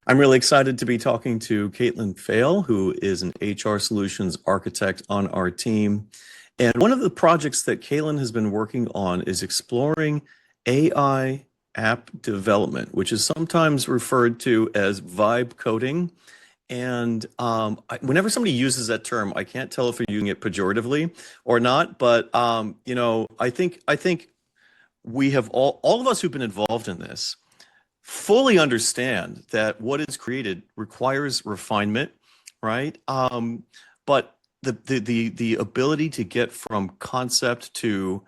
I'm really excited to be talking to Kaitlyn Faile, who is an HR solutions architect on our team. And one of the projects that Kaitlyn has been working on is exploring AI app development, which is sometimes referred to as vibe coding. And whenever somebody uses that term, I can't tell if they're using it pejoratively or not. But I think we have all of us who've been involved in this fully understand that what is created requires refinement, right? But the ability to get from concept to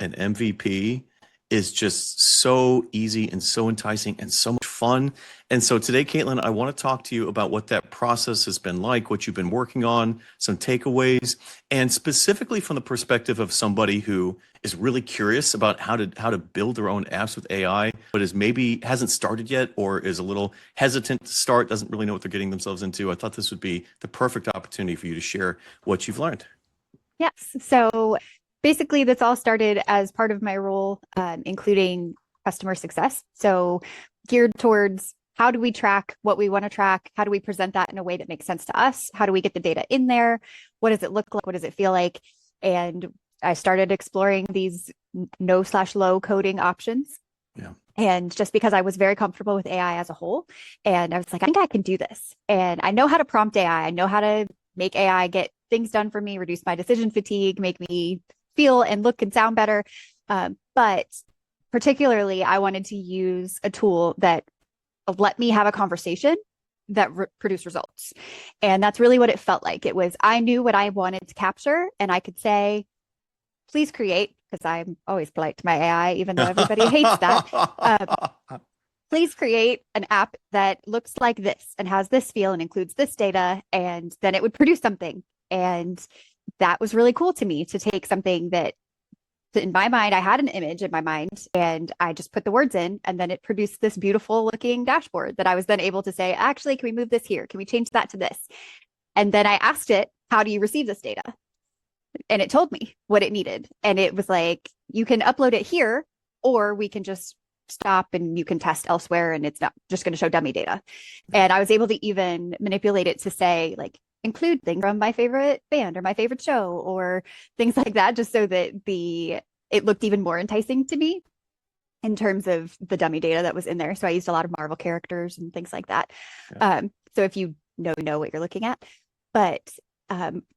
an MVP is just so easy and so enticing and so much fun. And so today, Kaitlyn, I want to talk to you about what that process has been like, what you've been working on, some takeaways, and specifically from the perspective of somebody who is really curious about how to build their own apps with AI, but is maybe hasn't started yet or is a little hesitant to start, doesn't really know what they're getting themselves into. I thought this would be the perfect opportunity for you to share what you've learned. Yes. So basically, this all started as part of my role, including customer success. So geared towards how do we track what we want to track? How do we present that in a way that makes sense to us? How do we get the data in there? What does it look like? What does it feel like? And I started exploring these no/low coding options. Yeah. And just because I was very comfortable with AI as a whole, and I was like, I think I can do this. And I know how to prompt AI. I know how to make AI get things done for me, reduce my decision fatigue, make me feel and look and sound better. But particularly, I wanted to use a tool that let me have a conversation that produce results. And that's really what it felt like. It was, I knew what I wanted to capture, and I could say, please create, because I'm always polite to my AI, even though everybody hates that. Please create an app that looks like this and has this feel and includes this data, and then it would produce something. And that was really cool to me, to take something that in my mind, I had an image in my mind and I just put the words in, and then it produced this beautiful looking dashboard that I was then able to say, actually, can we move this here? Can we change that to this? And then I asked it, how do you receive this data? And it told me what it needed. And it was like, you can upload it here, or we can just stop and you can test elsewhere, and it's not just going to show dummy data. And I was able to even manipulate it to say, like, include things from my favorite band or my favorite show or things like that, just so that it looked even more enticing to me in terms of the dummy data that was in there. So I used a lot of Marvel characters and things like that. Yeah. So if you know what you're looking at. But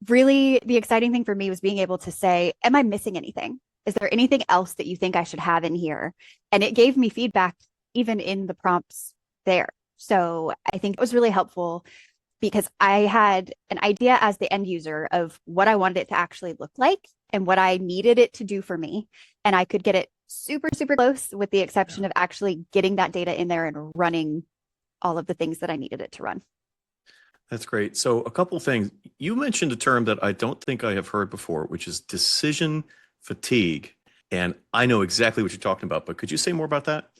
really the exciting thing for me was being able to say, am I missing anything? Is there anything else that you think I should have in here? And it gave me feedback even in the prompts there. So I think it was really helpful, because I had an idea as the end user of what I wanted it to actually look like and what I needed it to do for me. And I could get it super, super close, with the exception of actually getting that data in there and running all of the things that I needed it to run. That's great. So a couple of things. You mentioned a term that I don't think I have heard before, which is decision fatigue. And I know exactly what you're talking about, but could you say more about that?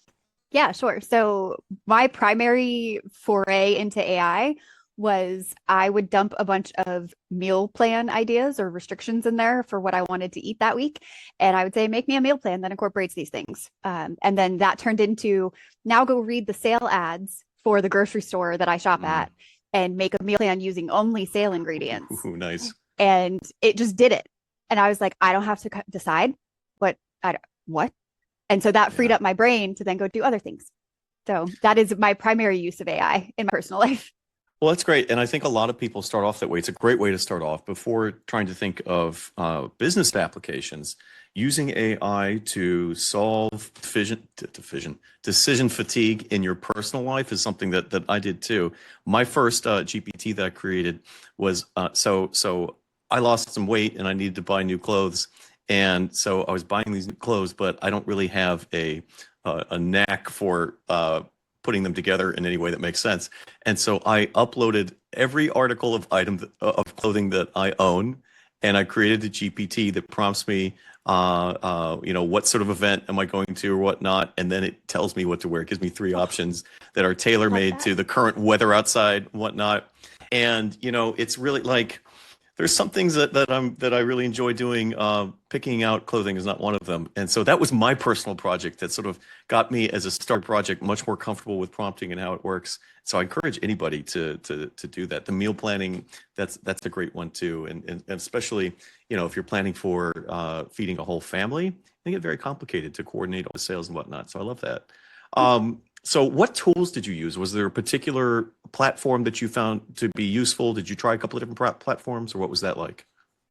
Yeah, sure. So my primary foray into AI was I would dump a bunch of meal plan ideas or restrictions in there for what I wanted to eat that week. And I would say, make me a meal plan that incorporates these things. And then that turned into, now go read the sale ads for the grocery store that I shop at and make a meal plan using only sale ingredients. Ooh, nice. And it just did it. And I was like, I don't have to decide what. And so that freed up my brain to then go do other things. So that is my primary use of AI in my personal life. Well, that's great. And I think a lot of people start off that way. It's a great way to start off before trying to think of business applications. Using AI to solve decision fatigue in your personal life is something that I did too. My first GPT that I created was so I lost some weight and I needed to buy new clothes. And so I was buying these new clothes, but I don't really have a knack for putting them together in any way that makes sense. And so I uploaded every article of of clothing that I own, and I created a GPT that prompts me, what sort of event am I going to or whatnot, and then it tells me what to wear. It gives me three options that are tailor-made to the current weather outside and whatnot. And it's really like there's some things that I really enjoy doing. Picking out clothing is not one of them. And so that was my personal project that sort of got me as a start project much more comfortable with prompting and how it works. So I encourage anybody to do that. The meal planning, that's a great one too. And especially, if you're planning for feeding a whole family, it can get very complicated to coordinate all the sales and whatnot. So I love that. So what tools did you use? Was there a particular platform that you found to be useful? Did you try a couple of different platforms, or what was that like?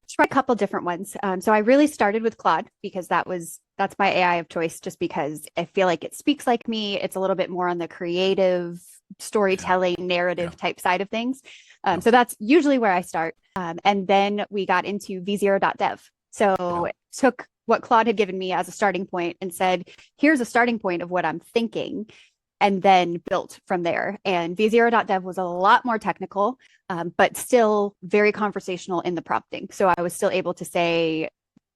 Try a couple different ones. So I really started with Claude because that's my AI of choice, just because I feel like it speaks like me. It's a little bit more on the creative Yeah, storytelling yeah, narrative type side of things. yeah, So that's usually where I start. And then we got into v0.dev. yeah, So took what Claude had given me as a starting point and said, here's a starting point of what I'm thinking, and then built from there. And v0.dev was a lot more technical, but still very conversational in the prompting. So I was still able to say,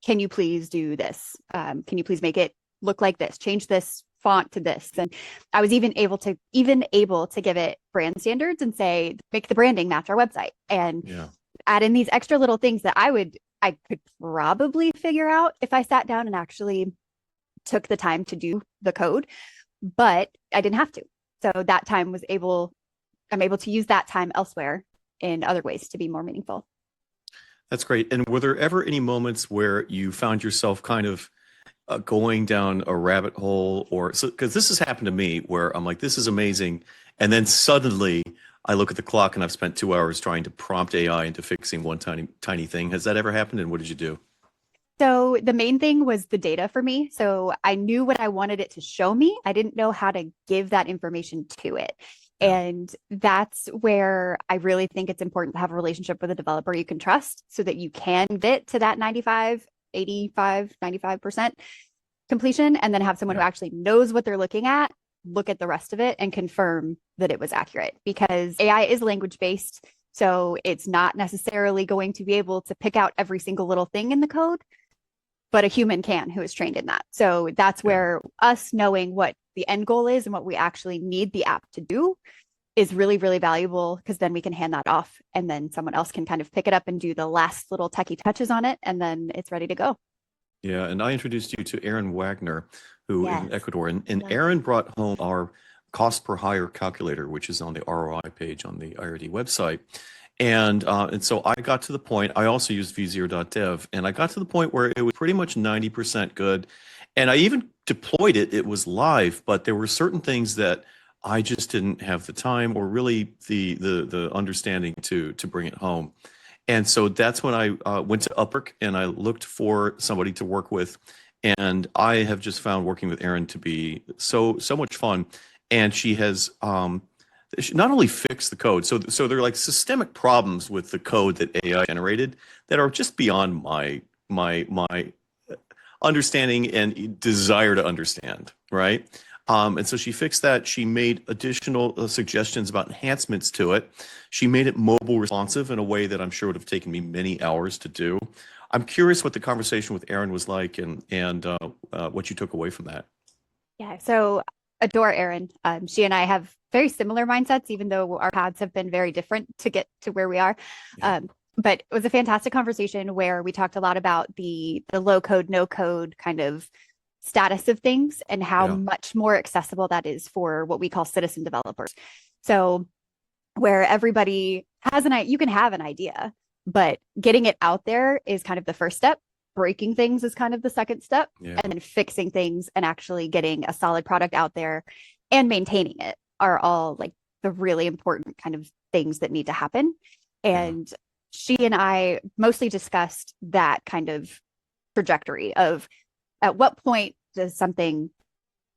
can you please do this? Can you please make it look like this? Change this font to this. And I was even able to give it brand standards and say, make the branding match our website, and yeah. add in these extra little things that I could probably figure out if I sat down and actually took the time to do the code, but I didn't have to. So that time I'm able to use that time elsewhere in other ways to be more meaningful. That's great. And were there ever any moments where you found yourself kind of going down a rabbit hole, or so? Because this has happened to me where I'm like, this is amazing, and then suddenly I look at the clock and I've spent 2 hours trying to prompt AI into fixing one tiny tiny thing. Has that ever happened? And what did you do? So the main thing was the data for me. So I knew what I wanted it to show me. I didn't know how to give that information to it. Yeah, And that's where I really think it's important to have a relationship with a developer you can trust so that you can get to that 95, 85, 95% completion, and then have someone who yeah, actually knows what they're looking at, look at the rest of it and confirm that it was accurate, because AI is language based. So it's not necessarily going to be able to pick out every single little thing in the code, but a human can, who is trained in that. So that's yeah. where us knowing what the end goal is and what we actually need the app to do is really, really valuable, because then we can hand that off and then someone else can kind of pick it up and do the last little techie touches on it, and then it's ready to go. Yeah, and I introduced you to Erin Wagner, who is in Yes. Ecuador, and Love Erin it. brought home our cost per hire calculator, which is on the ROI page on the IRD website. And so I got to the point. I also used v0.dev, and I got to the point where it was pretty much 90% good. And I even deployed it. It was live, but there were certain things that I just didn't have the time or really the understanding to bring it home. And so that's when I went to Upwork and I looked for somebody to work with. And I have just found working with Erin to be so much fun. And she has she not only fixed the code, so there are like systemic problems with the code that AI generated that are just beyond my understanding and desire to understand, right? And so she fixed that. She made additional suggestions about enhancements to it. She made it mobile responsive in a way that I'm sure would have taken me many hours to do. I'm curious what the conversation with Erin was like, and what you took away from that. Yeah. So adore Erin. She and I have very similar mindsets, even though our paths have been very different to get to where we are. Yeah, But it was a fantastic conversation where we talked a lot about the low code, no code kind of status of things and how yeah, much more accessible that is for what we call citizen developers. So where everybody has you can have an idea, but getting it out there is kind of the first step. Breaking things is kind of the second step, yeah, and then fixing things and actually getting a solid product out there and maintaining it are all like the really important kind of things that need to happen. yeah, And she and I mostly discussed that kind of trajectory of, at what point does something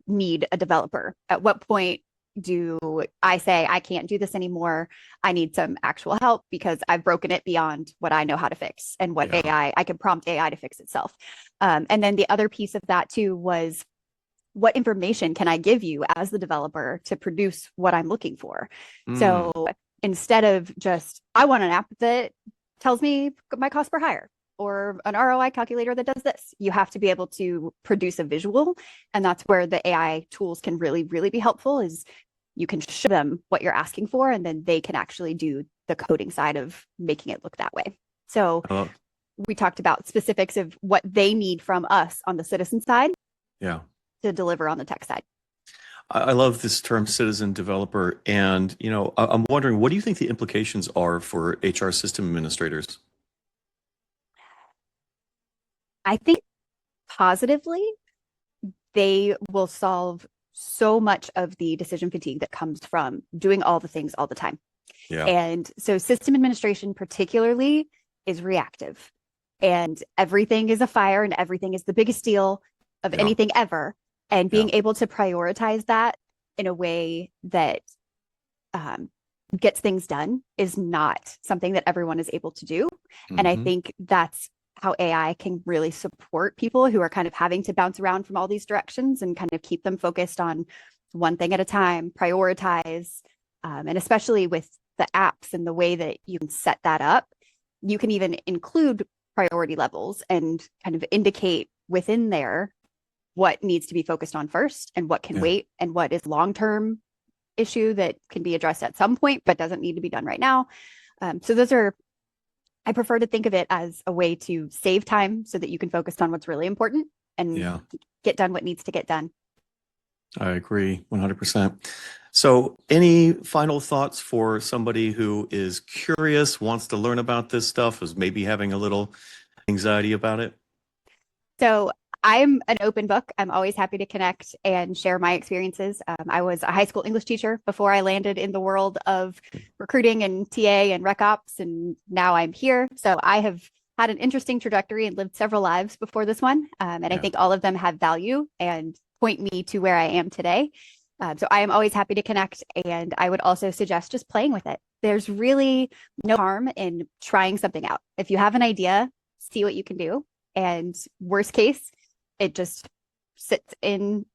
need a developer? At what point do I say, I can't do this anymore? I need some actual help because I've broken it beyond what I know how to fix, and what yeah, I can prompt AI to fix itself. And then the other piece of that too was, what information can I give you as the developer to produce what I'm looking for? mm, So instead of just, I want an app that tells me my cost per hire, or an ROI calculator that does this, you have to be able to produce a visual. And that's where the AI tools can really, really be helpful, is you can show them what you're asking for, and then they can actually do the coding side of making it look that way. So Uh, we talked about specifics of what they need from us on the citizen side yeah. to deliver on the tech side. I love this term citizen developer. And, I'm wondering, what do you think the implications are for HR system administrators? I think positively, they will solve so much of the decision fatigue that comes from doing all the things all the time. Yeah. And so system administration particularly is reactive, and everything is a fire and everything is the biggest deal of Yeah. anything ever. And Yeah. being able to prioritize that in a way that gets things done is not something that everyone is able to do. And I Mhm. think that's how AI can really support people who are kind of having to bounce around from all these directions and kind of keep them focused on one thing at a time, prioritize. And especially with the apps and the way that you can set that up, you can even include priority levels and kind of indicate within there what needs to be focused on first and what can Yeah. wait and what is long-term issue that can be addressed at some point but doesn't need to be done right now. So those are, I prefer to think of it as a way to save time so that you can focus on what's really important and Yeah. get done what needs to get done. I agree 100%. So, any final thoughts for somebody who is curious, wants to learn about this stuff, is maybe having a little anxiety about it? So I'm an open book. I'm always happy to connect and share my experiences. I was a high school English teacher before I landed in the world of recruiting and TA and rec ops, and now I'm here. So I have had an interesting trajectory and lived several lives before this one. And I Yeah. think all of them have value and point me to where I am today. So I am always happy to connect. And I would also suggest just playing with it. There's really no harm in trying something out. If you have an idea, see what you can do. And worst case, it just sits in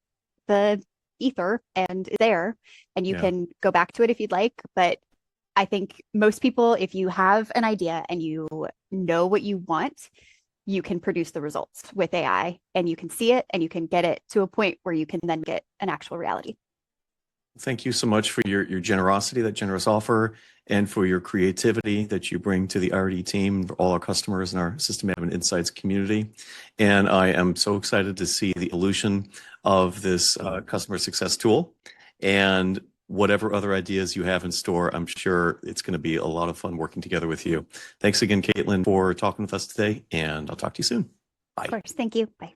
the ether and is there, and you Yeah. can go back to it if you'd like. But I think most people, if you have an idea and you know what you want, you can produce the results with AI and you can see it and you can get it to a point where you can then get an actual reality. Thank you so much for your generosity, that generous offer, and for your creativity that you bring to the IRD team, for all our customers and our System Admin Insights community. And I am so excited to see the evolution of this customer success tool. And whatever other ideas you have in store, I'm sure it's going to be a lot of fun working together with you. Thanks again, Kaitlyn, for talking with us today, and I'll talk to you soon. Bye. Of course. Thank you. Bye.